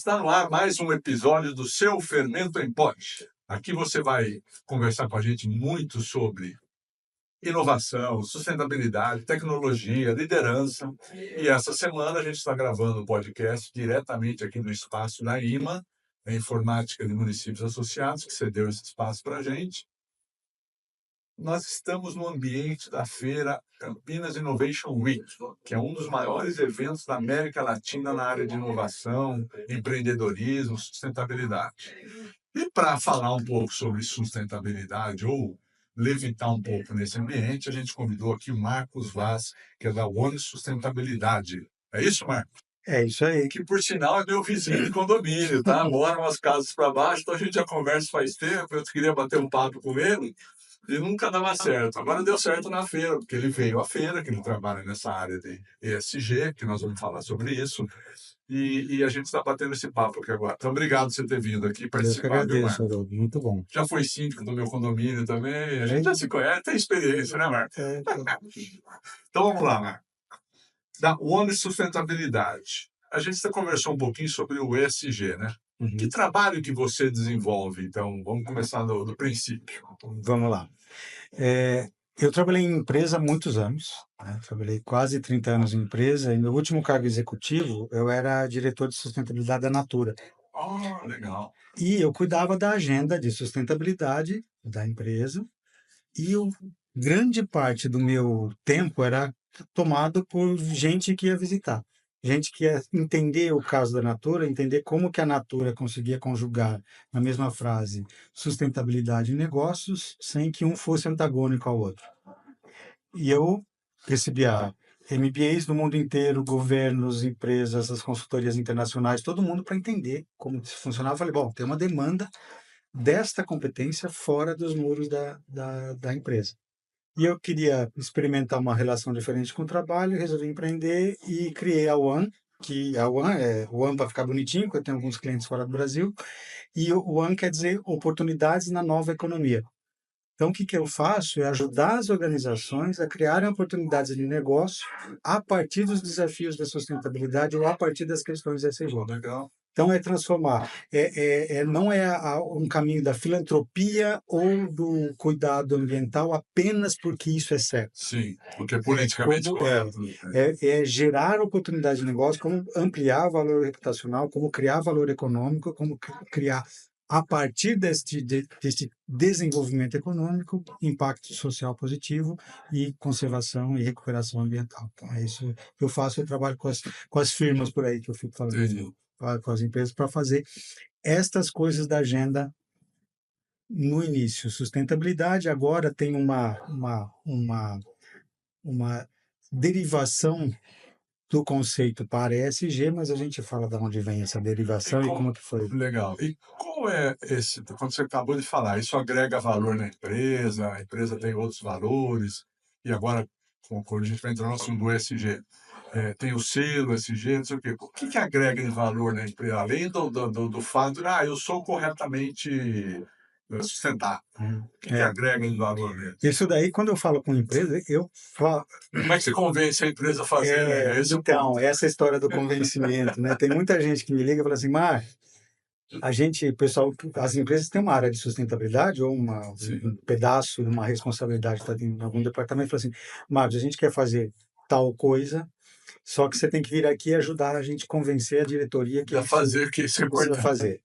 Está no ar mais um episódio do seu Fermento em Pote. Aqui você vai conversar com a gente muito sobre inovação, sustentabilidade, tecnologia, liderança. E essa semana a gente está gravando um podcast diretamente aqui do espaço da IMA, a Informática de Municípios Associados, que cedeu esse espaço para a gente. Nós estamos no ambiente da feira Campinas Innovation Week, que é um dos maiores eventos da América Latina na área de inovação, empreendedorismo, sustentabilidade. E para falar um pouco sobre sustentabilidade ou levitar um pouco nesse ambiente, a gente convidou aqui o Marcos Vaz, que é da One Sustentabilidade. É isso, Marcos? É isso aí. Que, por sinal, é meu vizinho de condomínio, tá? Mora umas casas para baixo, então a gente já conversa faz tempo, eu queria bater um papo com ele. E nunca dava certo. Agora deu certo na feira, porque ele veio à feira, que ele trabalha nessa área de ESG, que nós vamos falar sobre isso, e a gente está batendo esse papo aqui agora. Então, obrigado por você ter vindo aqui Eu que participar, viu, agradeço, Marcos? Haroldo. Muito bom. Já foi síndico do meu condomínio também, a gente já se conhece, tem experiência, né, Marcos? Então, vamos lá, Marcos. Da One Sustentabilidade. A gente conversou um pouquinho sobre o ESG, né? Que trabalho que você desenvolve? Então, vamos começar do princípio. Vamos lá. Eu trabalhei em empresa há muitos anos, né? Trabalhei quase 30 anos em empresa, e meu último cargo executivo, eu era diretor de sustentabilidade da Natura. Oh, legal. E eu cuidava da agenda de sustentabilidade da empresa, e grande parte do meu tempo era tomado por gente que ia visitar. Gente que ia entender o caso da Natura, entender como que a Natura conseguia conjugar na mesma frase sustentabilidade e negócios, sem que um fosse antagônico ao outro. E eu recebia MBAs do mundo inteiro, governos, empresas, as consultorias internacionais, todo mundo para entender como isso funcionava. Eu falei, bom, tem uma demanda desta competência fora dos muros da empresa. E eu queria experimentar uma relação diferente com o trabalho, resolvi empreender e criei a One, que a One é One para ficar bonitinho, porque eu tenho alguns clientes fora do Brasil, e o One quer dizer oportunidades na nova economia. Então, o que eu faço é ajudar as organizações a criarem oportunidades de negócio a partir dos desafios da sustentabilidade ou a partir das questões ESG. Legal. Então, é transformar. Não é um caminho da filantropia ou do cuidado ambiental apenas porque isso é certo. Sim, porque é politicamente correto. É gerar oportunidade de negócio, como ampliar valor reputacional, como criar valor econômico, como criar, a partir deste desenvolvimento econômico, impacto social positivo e conservação e recuperação ambiental. Então, é isso que eu faço. Eu trabalho com as firmas por aí que eu fico falando. Entendi. Com as empresas para fazer estas coisas da agenda no início. Sustentabilidade agora tem uma derivação do conceito para ESG, mas a gente fala de onde vem essa derivação e como que foi. Legal. E qual é esse, quando você acabou de falar, isso agrega valor na empresa, a empresa tem outros valores, e agora, quando a gente vai entrar no assunto do ESG, tem o selo ESG, não sei o quê. O que agrega de valor na empresa, além do fato de, eu sou corretamente sustentável? O que agrega de valor mesmo? Isso daí, quando eu falo com empresa, eu falo... Como é que você convence a empresa a fazer? Então, essa história do convencimento, né? Tem muita gente que me liga e fala assim, as empresas têm uma área de sustentabilidade ou um pedaço de uma responsabilidade está em algum departamento e fala assim, Marcos, a gente quer fazer tal coisa, só que você tem que vir aqui e ajudar a gente a convencer a diretoria que fazer que isso é importante. Fazer.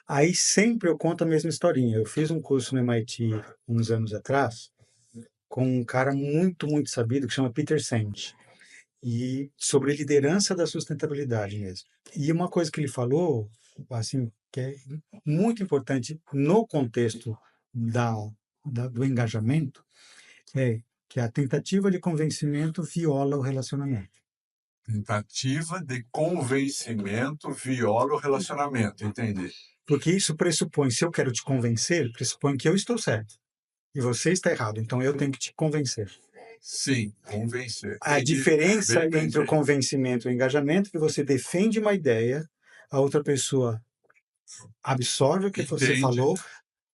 Aí sempre eu conto a mesma historinha. Eu fiz um curso no MIT uns anos atrás com um cara muito, muito sabido que chama Peter Senge, e sobre liderança da sustentabilidade mesmo. E uma coisa que ele falou, assim, que é muito importante no contexto do engajamento, é que a tentativa de convencimento viola o relacionamento. Tentativa de convencimento viola o relacionamento, entendi. Porque isso pressupõe, se eu quero te convencer, pressupõe que eu estou certo e você está errado, então eu tenho que te convencer. Sim, convencer. A diferença entre o convencimento e o engajamento é que você defende uma ideia, a outra pessoa absorve o que você falou,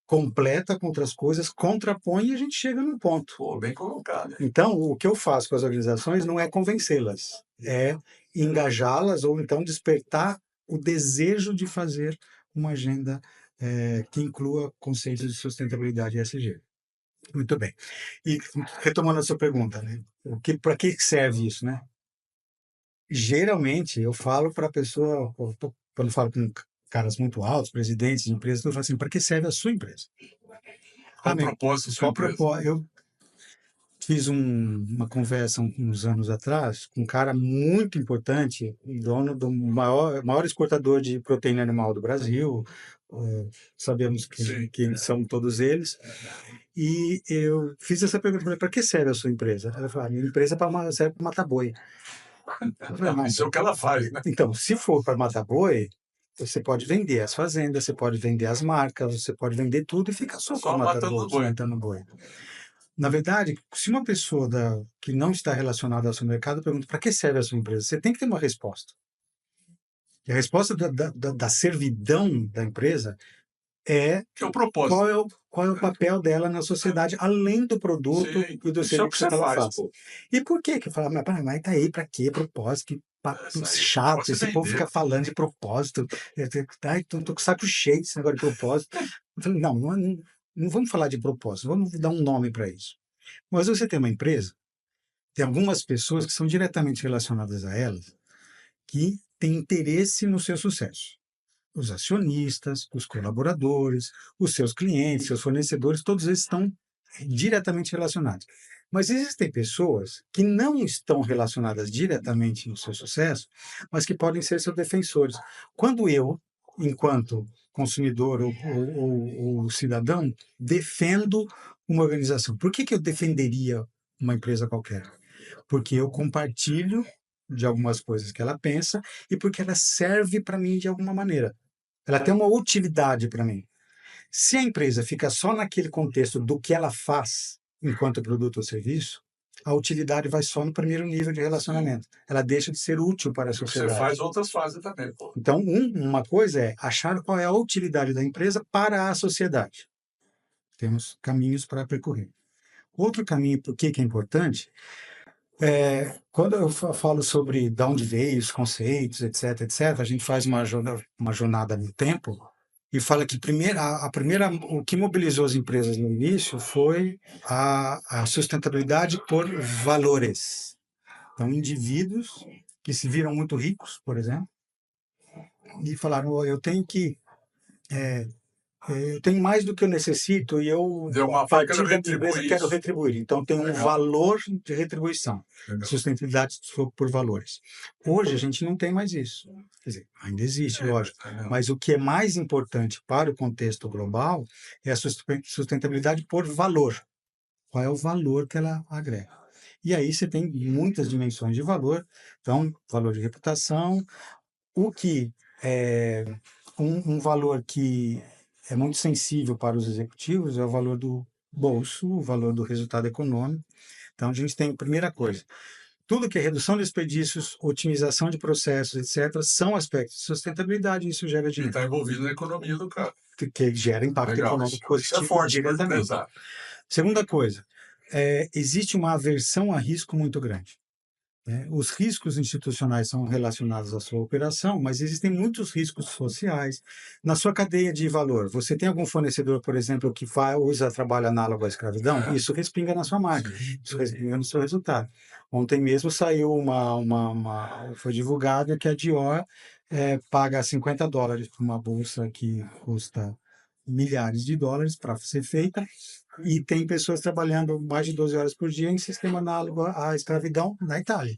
completa com outras coisas, contrapõe e a gente chega num ponto. Bem colocado. Então, o que eu faço com as organizações não é convencê-las, é engajá-las ou então despertar o desejo de fazer uma agenda que inclua conceitos de sustentabilidade ESG. Muito bem. E retomando a sua pergunta, né? Para que serve isso, né? Geralmente, eu falo para a pessoa, quando eu falo com caras muito altos, presidentes de empresas, eu falo assim, para que serve a sua empresa? Qual o propósito da sua empresa? Eu fiz uma conversa uns anos atrás com um cara muito importante, dono do maior exportador de proteína animal do Brasil. Sabemos Sim. quem são todos eles. E eu fiz essa pergunta, para que serve a sua empresa? Ela falou, minha empresa serve para matar boi. Eu falei, Isso é o que ela faz, né? então, se for para matar boi, você pode vender as fazendas, você pode vender as marcas, você pode vender tudo e fica só Só matando boi. matando boi. Na verdade, se uma pessoa que não está relacionada ao seu mercado pergunta para que serve a sua empresa, você tem que ter uma resposta. E a resposta da servidão da empresa é Que é o propósito. qual é o papel dela na sociedade, além do produto Sim, e do isso é o que serviço você que ela faz, faz. pô. E por que que fala, mas tá aí para quê? Propósito, que papo chato, Você esse povo vender. fica falando de propósito. Ai, tô com o saco cheio desse negócio de propósito. Eu falei, não vamos falar de propósito, vamos dar um nome para isso. Mas você tem uma empresa, tem algumas pessoas que são diretamente relacionadas a elas, que têm interesse no seu sucesso. Os acionistas, os colaboradores, os seus clientes, seus fornecedores, todos eles estão diretamente relacionados. Mas existem pessoas que não estão relacionadas diretamente no seu sucesso, mas que podem ser seus defensores. Quando eu, enquanto consumidor ou cidadão, defendo uma organização, por que eu defenderia uma empresa qualquer? Porque eu compartilho de algumas coisas que ela pensa e porque ela serve para mim de alguma maneira. Ela tem uma utilidade para mim. Se a empresa fica só naquele contexto do que ela faz enquanto produto ou serviço, a utilidade vai só no primeiro nível de relacionamento. Ela deixa de ser útil para a Você sociedade. faz outras fases também, pô. Então, uma coisa é achar qual é a utilidade da empresa para a sociedade. Temos caminhos para percorrer. Outro caminho, por que é importante, quando eu falo sobre de onde veio os conceitos, etc., a gente faz uma jornada no tempo e fala que o que mobilizou as empresas no início foi a sustentabilidade por valores. Então, indivíduos que se viram muito ricos, por exemplo, e falaram, eu tenho que eu tenho mais do que eu necessito e eu, Deu uma a partir quero da minha empresa, retribuir quero isso. retribuir. Então, tem um Legal. valor de retribuição. Legal. Sustentabilidade por valores. Hoje, a gente não tem mais isso. Quer dizer, ainda existe, lógico. Mas o que é mais importante para o contexto global é a sustentabilidade por valor. Qual é o valor que ela agrega? E aí você tem muitas dimensões de valor. Então, valor de reputação, o que é um valor que é muito sensível para os executivos é o valor do bolso, o valor do resultado econômico. Então, a gente tem, primeira coisa, tudo que é redução de desperdícios, otimização de processos, etc., são aspectos de sustentabilidade e isso gera E dinheiro, está envolvido na economia do cara. que gera impacto Legal. econômico Isso é positivo forte para o diretamente. empresário. Segunda coisa, existe uma aversão a risco muito grande. Os riscos institucionais são relacionados à sua operação, mas existem muitos riscos sociais. Na sua cadeia de valor, você tem algum fornecedor, por exemplo, que usa trabalho análogo à escravidão? Isso respinga na sua marca, isso respinga no seu resultado. Ontem mesmo saiu foi divulgado que a Dior paga $50 por uma bolsa que custa milhares de dólares para ser feita, e tem pessoas trabalhando mais de 12 horas por dia em sistema análogo à escravidão na Itália.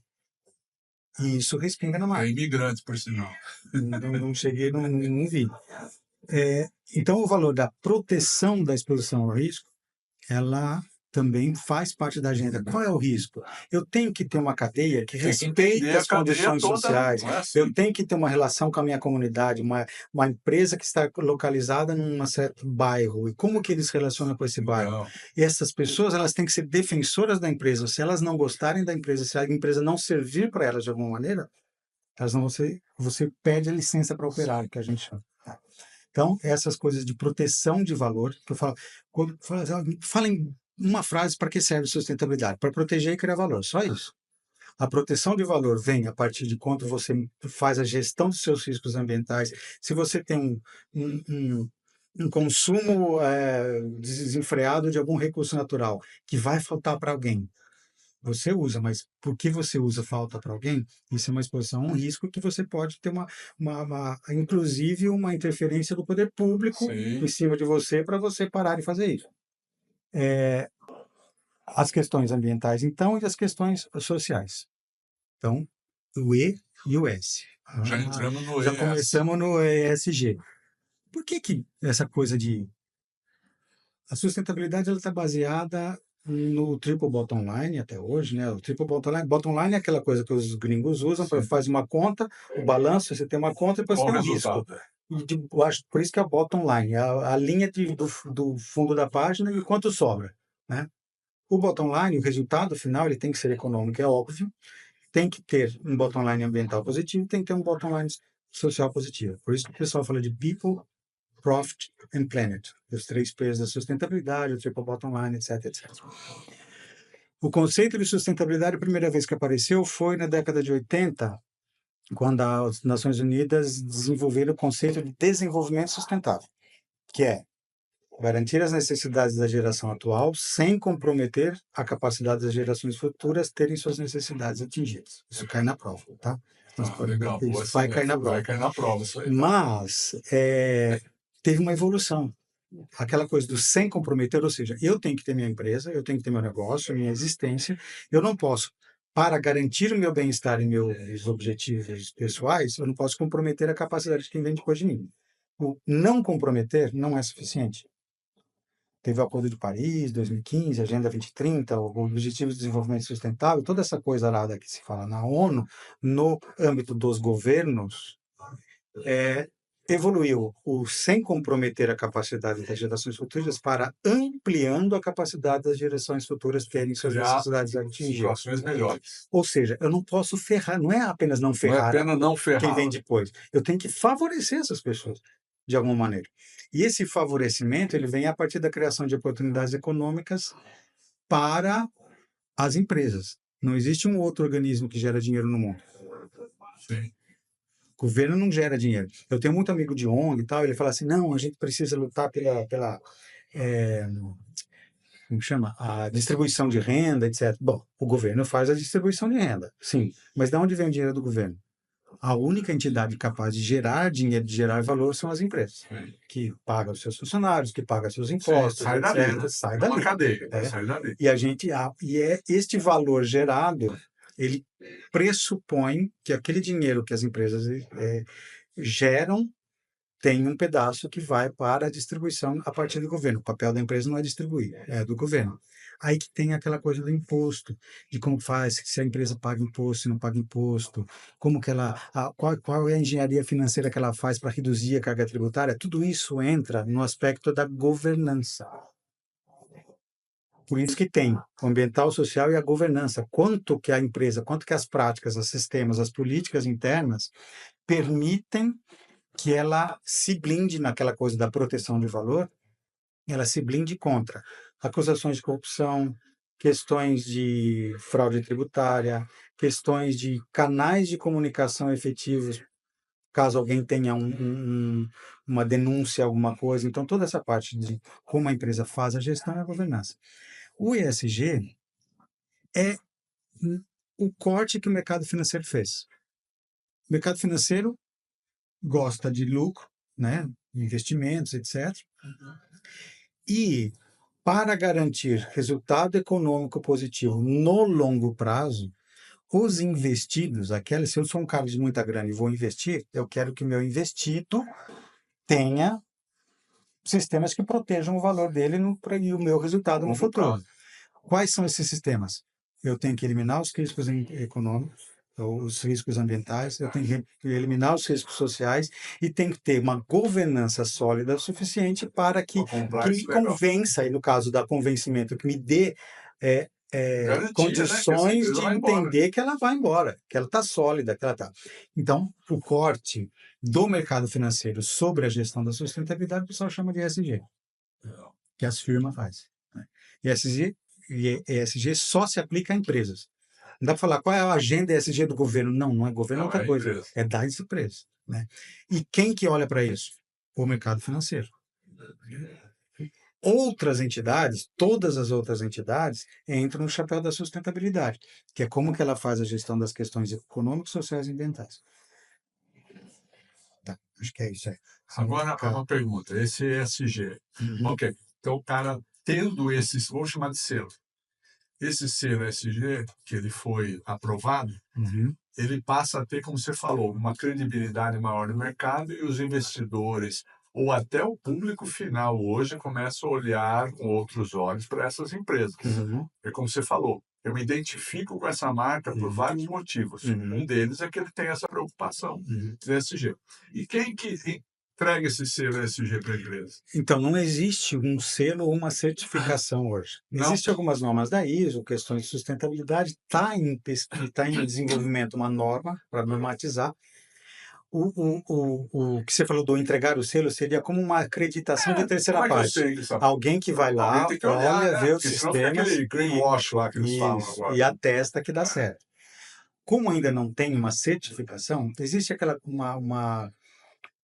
E isso respinga na É marca. imigrante, por sinal. Não cheguei, não vi. Então, o valor da proteção da exposição ao risco, ela também faz parte da agenda. Qual é o risco? Eu tenho que ter uma cadeia que respeite as condições sociais. Eu tenho que ter uma relação com a minha comunidade, uma empresa que está localizada num certo bairro. E como que eles se relacionam com esse bairro? Legal. E essas pessoas, elas têm que ser defensoras da empresa. Se elas não gostarem da empresa, se a empresa não servir para elas de alguma maneira, elas não vão ser, você pede a licença para operar, que a gente chama. Então, essas coisas de proteção de valor, que eu falo, fala em uma frase, para que serve sustentabilidade? Para proteger e criar valor, só isso. A proteção de valor vem a partir de quanto você faz a gestão dos seus riscos ambientais. Se você tem um, um- um consumo desenfreado de algum recurso natural que vai faltar para alguém, você usa, mas por que você usa falta para alguém? Isso é uma exposição a um risco que você pode ter inclusive uma interferência do poder público em Sim. cima de você para você parar de fazer isso. As questões ambientais, então, e as questões sociais. Então, o E e o S. Já entramos no Já ES. começamos no ESG. Por que essa coisa de... A sustentabilidade está baseada no triple bottom line até hoje, né? O triple bottom line é aquela coisa que os gringos usam para fazer uma conta, o balanço, você tem uma conta e depois Qual o tem um resultado? risco. Eu acho por isso que é o bottom line, a linha do fundo da página e quanto sobra, né? O bottom line, o resultado final, ele tem que ser econômico, é óbvio, tem que ter um bottom line ambiental positivo, tem que ter um bottom line social positivo. Por isso que o pessoal fala de people, profit and planet, os 3 P's da sustentabilidade, o triple bottom line, etc, etc. O conceito de sustentabilidade, a primeira vez que apareceu foi na década de 80, quando as Nações Unidas desenvolveram o conceito de desenvolvimento sustentável, que é garantir as necessidades da geração atual sem comprometer a capacidade das gerações futuras terem suas necessidades atingidas. Isso cai na prova, tá? Legal. Boa, Isso vai cair na prova. vai cair na prova isso aí. Mas teve uma evolução. Aquela coisa do sem comprometer, ou seja, eu tenho que ter minha empresa, eu tenho que ter meu negócio, minha existência, eu não posso, para garantir o meu bem-estar e meus objetivos pessoais, eu não posso comprometer a capacidade de quem vem depois de mim. O não comprometer não é suficiente. Teve o Acordo de Paris, 2015, Agenda 2030, o Objetivo de Desenvolvimento Sustentável, toda essa coisa lá que se fala na ONU, no âmbito dos governos, evoluiu o sem comprometer a capacidade das gerações futuras para ampliando a capacidade das gerações futuras terem suas necessidades atingidas. Situações melhores. Ou seja, eu não posso ferrar, não é apenas não Não é ferrar apenas não ferrar. quem vem depois. Eu tenho que favorecer essas pessoas de alguma maneira. E esse favorecimento ele vem a partir da criação de oportunidades econômicas para as empresas. Não existe um outro organismo que gera dinheiro no mundo. Sim. O governo não gera dinheiro. Eu tenho muito amigo de ONG e tal, ele fala assim, não, a gente precisa lutar pela como chama? A distribuição de renda, etc. Bom, o governo faz a distribuição de renda, sim. Mas de onde vem o dinheiro do governo? A única entidade capaz de gerar dinheiro, de gerar valor, são as empresas, que pagam os seus funcionários, que pagam seus impostos, sai dali, etc. né? Sai É uma dali. cadeia, sai dali. E este valor gerado, ele pressupõe que aquele dinheiro que as empresas geram tem um pedaço que vai para a distribuição a partir do governo. O papel da empresa não é distribuir, é do governo. Aí que tem aquela coisa do imposto, de como faz, se a empresa paga imposto, se não paga imposto, como que qual é a engenharia financeira que ela faz para reduzir a carga tributária. Tudo isso entra no aspecto da governança. Por isso que tem o ambiental, o social e a governança. Quanto que a empresa, quanto que as práticas, os sistemas, as políticas internas permitem que ela se blinde naquela coisa da proteção de valor, ela se blinde contra acusações de corrupção, questões de fraude tributária, questões de canais de comunicação efetivos, caso alguém tenha uma denúncia, alguma coisa. Então, toda essa parte de como a empresa faz a gestão e a governança. O ESG é o corte que o mercado financeiro fez. O mercado financeiro gosta de lucro, né? Investimentos, etc. E para garantir resultado econômico positivo no longo prazo, os investidos, se eu sou um cara de muita grana e vou investir, eu quero que meu investido tenha sistemas que protejam o valor dele e o meu resultado no futuro. Quais são esses sistemas? Eu tenho que eliminar os riscos econômicos, os riscos ambientais, eu tenho que eliminar os riscos sociais e tem que ter uma governança sólida o suficiente para que me convença, e no caso da convencimento, que me dê Garantia, condições né? de entender que ela vai embora, que ela está sólida, que ela está. Então, o corte do mercado financeiro sobre a gestão da sustentabilidade, o pessoal chama de ESG, que as firmas fazem. Né? ESG só se aplica a empresas. Não dá para falar qual é a agenda ESG do governo. Não, não é governo, é Não, outra é coisa. empresa. É das empresas, né? E quem que olha para isso? O mercado financeiro. Outras entidades, todas as outras entidades, entram no chapéu da sustentabilidade, que é como que ela faz a gestão das questões econômicas, sociais e ambientais. Tá, acho que é isso aí. Agora, uma pergunta. Esse ESG, Uhum, ok. Então, o cara tendo esses, vamos chamar de selo, esse selo ESG, que ele foi aprovado, uhum. ele passa a ter, como você falou, uma credibilidade maior no mercado e os investidores, ou até o público final hoje, começa a olhar com outros olhos para essas empresas. Uhum, É como você falou, eu me identifico com essa marca por uhum, vários motivos. uhum, Um deles é que ele tem essa preocupação uhum. do ESG. E quem que entrega esse selo ESG para a empresa? Então, não existe um selo ou uma certificação hoje. Não? Existem algumas normas da ISO, questões de sustentabilidade, tá em desenvolvimento uma norma para normatizar. O que você falou do entregar o selo seria como uma acreditação de Como terceira é que eu parte. sei isso? Alguém que vai Alguém lá, tem que olhar, olha, né? vê os Porque senão fica sistemas aquele greenwash lá que eles falam isso, agora. e atesta que dá certo. Como ainda não tem uma certificação, existe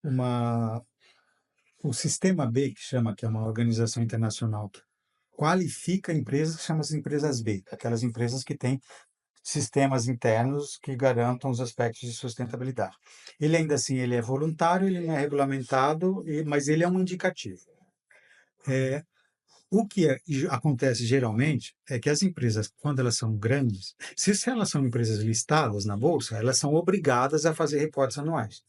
uma o Sistema B, que chama, que é uma organização internacional que qualifica empresas, que chama as empresas B, aquelas empresas que têm sistemas internos que garantam os aspectos de sustentabilidade. Ele ainda assim, ele é voluntário, ele não é regulamentado, mas ele é um indicativo. O que acontece geralmente é que as empresas, quando elas são grandes, se elas são empresas listadas na bolsa, elas são obrigadas a fazer reportes anuais.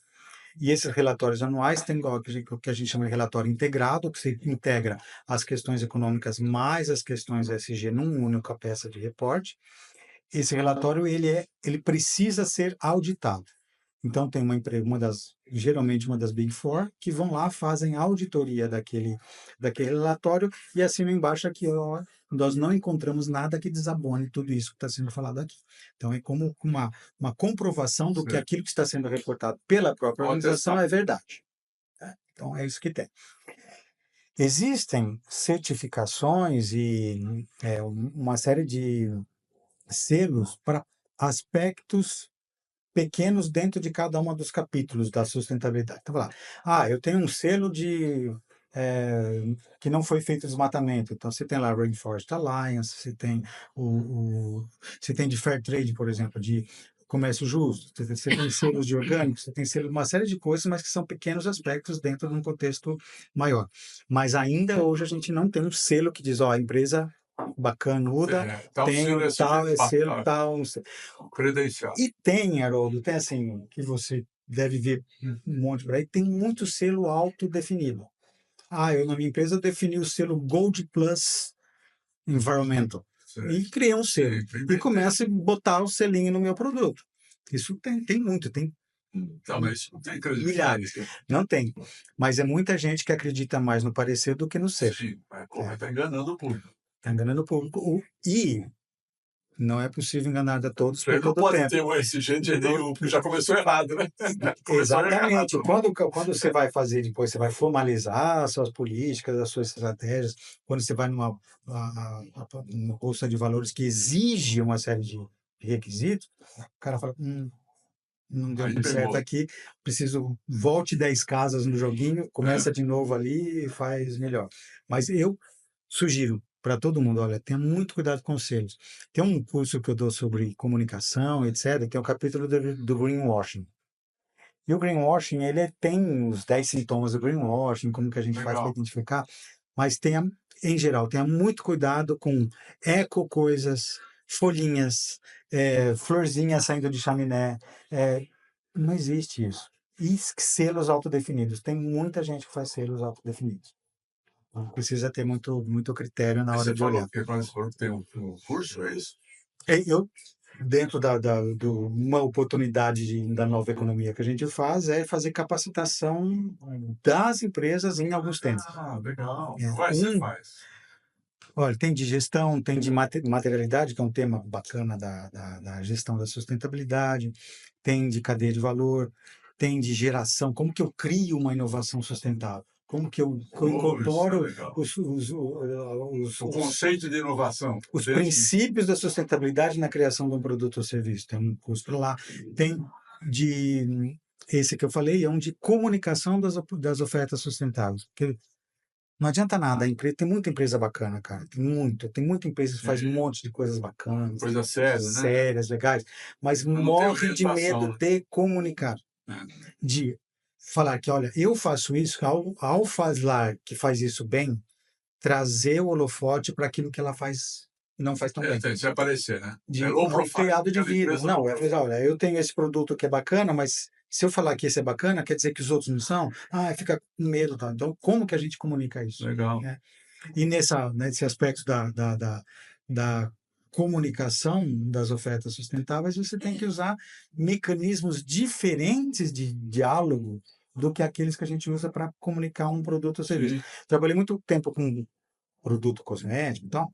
E esses relatórios anuais têm o que a gente chama de relatório integrado, que se integra as questões econômicas mais as questões ESG num única peça de reporte. Esse relatório ele precisa ser auditado. Então tem uma empresa, geralmente uma das Big Four, que vão lá, fazem auditoria daquele relatório e assinam embaixo aqui, ó, nós não encontramos nada que desabone tudo isso que está sendo falado aqui. Então é como uma comprovação do que Certo. aquilo que está sendo reportado pela própria Pode organização testar. é verdade. Tá? Então é isso que tem. Existem certificações e uma série de selos para aspectos pequenos dentro de cada um dos capítulos da sustentabilidade. Então, vai lá, eu tenho um selo de que não foi feito desmatamento. Então, você tem lá a Rainforest Alliance, você tem de Fair Trade, por exemplo, de comércio justo, você tem selos de orgânicos, você tem selo, uma série de coisas, mas que são pequenos aspectos dentro de um contexto maior. Mas ainda hoje a gente não tem um selo que diz, ó, a empresa bacanuda Tal tem selo um tal, ESG, selo tal, credencial. e tem, Haroldo, tem assim, que você deve ver um monte por aí, tem muito selo autodefinido. Eu na minha empresa defini o selo Gold Plus Environmental. Certo. E criei um selo. Sim, E começo a botar o selinho no meu produto. Isso tem muito, tem Não, mas isso não tem credibilidade. milhares. Não tem. Mas é muita gente que acredita mais no parecer do que no ser. Sim, mas como está enganando o público. Está enganando o público. E não é possível enganar a todos por Ele não todo o pode tempo. ter um ESG de Não- nenhum, porque já começou errado, né? Começou Exatamente. errado. Quando você vai fazer depois, você vai formalizar as suas políticas, as suas estratégias, quando você vai numa bolsa de valores que exige uma série de requisitos, o cara fala, não deu Aí muito certo pegou. aqui, preciso, volte 10 casas no joguinho, começa de novo ali e faz melhor. Mas eu sugiro para todo mundo, olha, tenha muito cuidado com os selos. Tem um curso que eu dou sobre comunicação, etc., que é o capítulo do greenwashing. E o greenwashing, tem os 10 sintomas do greenwashing, como que a gente faz para Legal. identificar, mas em geral, tenha muito cuidado com eco-coisas, folhinhas, florzinha saindo de chaminé. Não existe isso. E selos autodefinidos. Tem muita gente que faz selos autodefinidos. Então, precisa ter muito, muito critério na Mas hora você de falou olhar. que quando você falou que tem um curso, é isso? Eu, dentro uma oportunidade da nova economia que a gente faz, é fazer capacitação das empresas em alguns temas. Legal. É, Quais você faz? olha, tem de gestão, tem de materialidade, que é um tema bacana da gestão da sustentabilidade, tem de cadeia de valor, tem de geração, como que eu crio uma inovação sustentável? Como que eu Isso é incorporo legal. O os conceito de inovação. os dentro- princípios da sustentabilidade na criação de um produto ou serviço. Tem um curso lá, tem esse que eu falei, é um de comunicação das ofertas sustentáveis. Porque não adianta nada, a empresa, tem muita empresa bacana, cara, tem muita empresa que faz um monte de coisas bacanas, Coisa séria, né? sérias, legais, mas Não tem morre de orientação, medo né? de comunicar, de falar que, olha, eu faço isso, ao falar que faz isso bem, trazer o holofote para aquilo que ela faz e não faz tão bem. Tem que se aparecer, né? De É low um profile. criado de Aquela vida. empresa Não, low profile. olha, eu tenho esse produto que é bacana, mas se eu falar que esse é bacana, quer dizer que os outros não são? Ah, fica com medo, tá? Então, como que a gente comunica isso? Legal. Né? E nesse aspecto da comunicação das ofertas sustentáveis, você tem que usar mecanismos diferentes de diálogo do que aqueles que a gente usa para comunicar um produto ou serviço. Sim. Trabalhei muito tempo com produto cosmético e tal.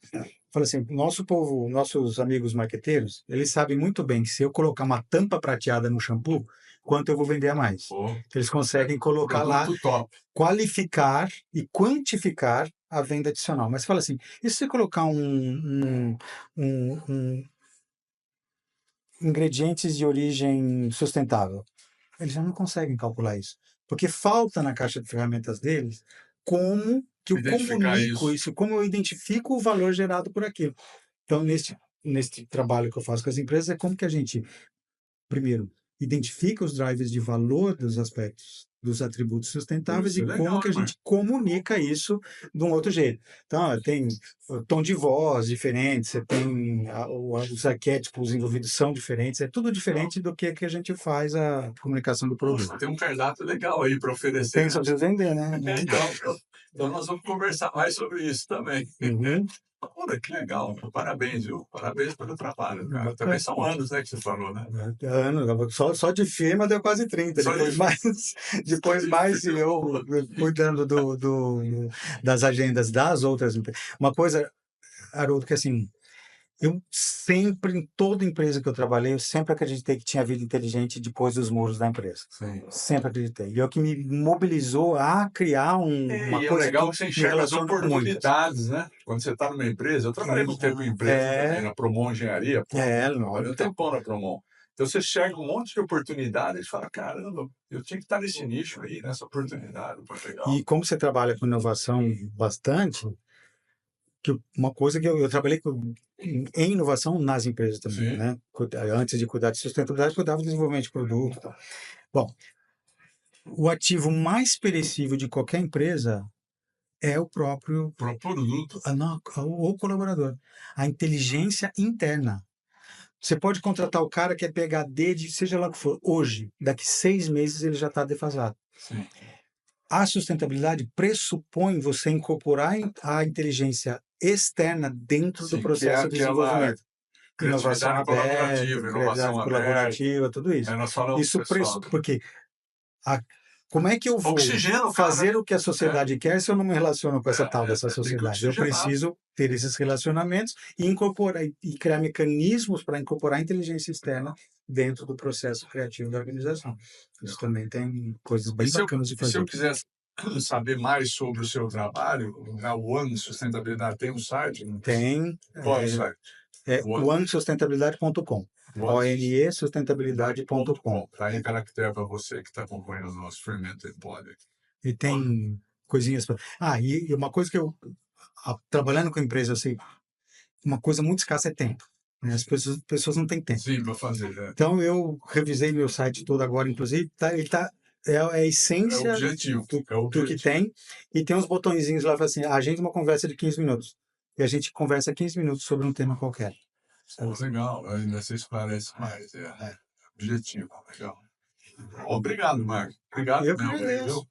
Falei assim, nosso povo, nossos amigos marqueteiros, eles sabem muito bem que se eu colocar uma tampa prateada no shampoo, quanto eu vou vender a mais. Pô, Eles conseguem colocar lá, produto top. qualificar e quantificar a venda adicional. Mas fala assim, e se você colocar um ingredientes de origem sustentável? Eles já não conseguem calcular isso. Porque falta na caixa de ferramentas deles como que eu Identificar comunico isso. isso, como eu identifico o valor gerado por aquilo. Então, neste trabalho que eu faço com as empresas, é como que a gente, primeiro, identifica os drivers de valor dos aspectos, dos atributos sustentáveis Isso e é como legal, que a né, gente comunica isso de um outro jeito. Então, tem tom de voz diferente, você tem os arquétipos envolvidos são diferentes, é tudo diferente do que a gente faz a comunicação do produto. Poxa, tem um cardápio legal aí para oferecer. Tem, só precisa vender, né? Então nós vamos conversar mais sobre isso também. Uhum. Olha, que legal. Parabéns, viu? Parabéns pelo trabalho, cara. Bacana. Também são anos, né, que você falou, né? Anos, só de firma deu quase 30. Só Depois de- depois de mais firma. eu cuidando das agendas das outras empresas. Uma coisa, Haroldo, que assim, eu sempre, em toda empresa que eu trabalhei, eu sempre acreditei que tinha vida inteligente depois dos muros da empresa. Sim. Sempre acreditei. E é o que me mobilizou a criar uma E é coisa legal que que você me enxerga as relaciona com muitas. oportunidades, né? Quando você está numa empresa, eu trabalhei muito tempo em empresa também, na Promon Engenharia, trabalhei um tempão na Promon. Então você enxerga um monte de oportunidades e fala, caramba, eu tinha que estar nesse nicho aí, nessa oportunidade, pô, legal. E como você trabalha com inovação bastante, que uma coisa que eu trabalhei em inovação nas empresas também, Sim. né? Antes de cuidar de sustentabilidade, cuidava do desenvolvimento de produto. Bom, o ativo mais perecível de qualquer empresa é o próprio Pro produto. o colaborador, a inteligência interna. Você pode contratar o cara que é PhD de seja lá o que for, hoje, daqui 6 meses ele já está defasado. Sim. A sustentabilidade pressupõe você incorporar a inteligência externa dentro do processo de desenvolvimento. Inovação aberta, criatividade colaborativa, tudo isso. Nós falamos Isso pessoal. porque como é que eu vou fazer o que a sociedade quer se eu não me relaciono com essa tal dessa sociedade? Eu preciso ter esses relacionamentos e incorporar e criar mecanismos para incorporar a inteligência externa dentro do processo criativo da organização. Isso também tem coisas bem bacanas de fazer. Se eu quiser saber mais sobre o seu trabalho, a One Sustentabilidade tem um site? Tem. Qual é o site? onesustentabilidade.com. onesustentabilidade.com. Está aí caractere para você que está acompanhando o nosso Fermento em Pod. E tem coisinhas para. E uma coisa que eu, trabalhando com empresa, eu sei, uma coisa muito escassa é tempo. Né? As pessoas não têm tempo. Sim, para fazer. Então, eu revisei meu site todo agora, inclusive, é a essência do que tem, e tem uns botõezinhos lá, assim, agenda uma conversa de 15 minutos. E a gente conversa 15 minutos sobre um tema qualquer. Legal, ainda se esclarece mais. Objetivo, legal. Obrigado, Marco. Obrigado. Eu que agradeço.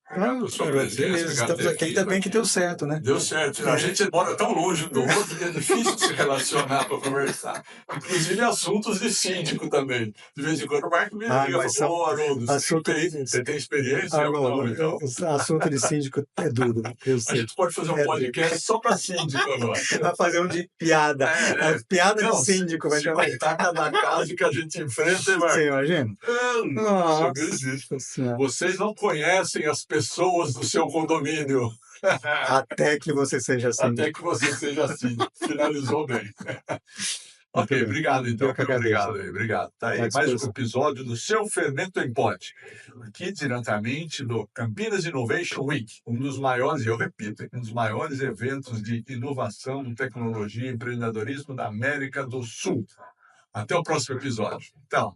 Beleza. Estamos aqui, ainda bem que deu certo, né? Deu certo. A gente mora tão longe do outro que é difícil se relacionar para conversar. Inclusive assuntos de síndico também. De vez em quando o Marco me liga e fala, Haroldo, você tem experiência? O assunto de síndico é duro. A gente pode fazer um podcast só para síndico agora. Vai fazer um de piada. Piada de síndico. Vai contar cada caso que a gente enfrenta, hein, Marco? Você imagina? Nossa, acredito. Nossa Senhora. Vocês não conhecem as pessoas do seu condomínio. Até que você seja assim. Até que você seja assim. Finalizou bem. Muito Ok, bem. obrigado então. Eu que agradeço. Obrigado aí, obrigado. Tá À aí mais um disposição. episódio do Seu Fermento em Pote, aqui diretamente do Campinas Innovation Week, um dos maiores, e eu repito, um dos maiores eventos de inovação, tecnologia e empreendedorismo da América do Sul. Até o próximo episódio. Então.